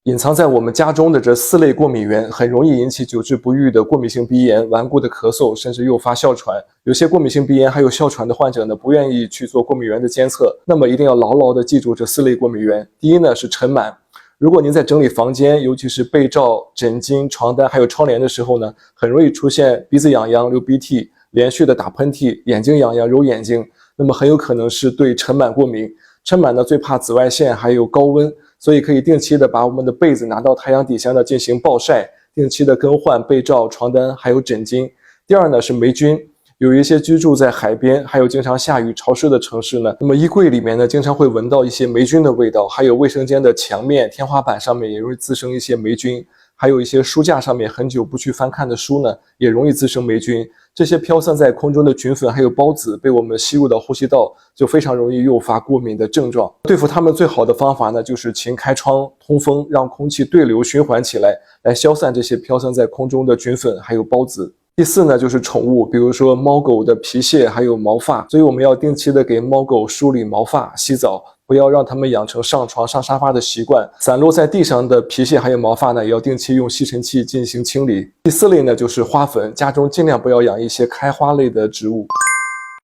隐藏在我们家中的这4类过敏源，很容易引起久治不愈的过敏性鼻炎、顽固的咳嗽，甚至诱发哮喘。有些过敏性鼻炎还有哮喘的患者呢，不愿意去做过敏源的监测，那么一定要牢牢地记住这4类过敏源。第一呢是尘螨。如果您在整理房间，尤其是被罩、枕巾、床单还有窗帘的时候呢，很容易出现鼻子痒痒、流鼻涕、连续的打喷嚏、眼睛痒痒、揉眼睛，那么很有可能是对尘螨过敏。尘螨呢最怕紫外线还有高温，所以可以定期的把我们的被子拿到太阳底下呢进行暴晒，定期的更换被罩、床单还有枕巾。第二呢是霉菌。有一些居住在海边还有经常下雨潮湿的城市呢，那么衣柜里面呢经常会闻到一些霉菌的味道，还有卫生间的墙面、天花板上面也容易滋生一些霉菌，还有一些书架上面很久不去翻看的书呢也容易滋生霉菌。这些飘散在空中的菌粉还有孢子被我们吸入到呼吸道，就非常容易诱发过敏的症状。对付它们最好的方法呢就是勤开窗通风，让空气对流循环起来，来消散这些飘散在空中的菌粉还有孢子。第4呢就是宠物，比如说猫狗的皮屑还有毛发，所以我们要定期的给猫狗梳理毛发、洗澡，不要让它们养成上床上沙发的习惯。散落在地上的皮屑还有毛发呢，也要定期用吸尘器进行清理。第4类呢就是花粉，家中尽量不要养一些开花类的植物。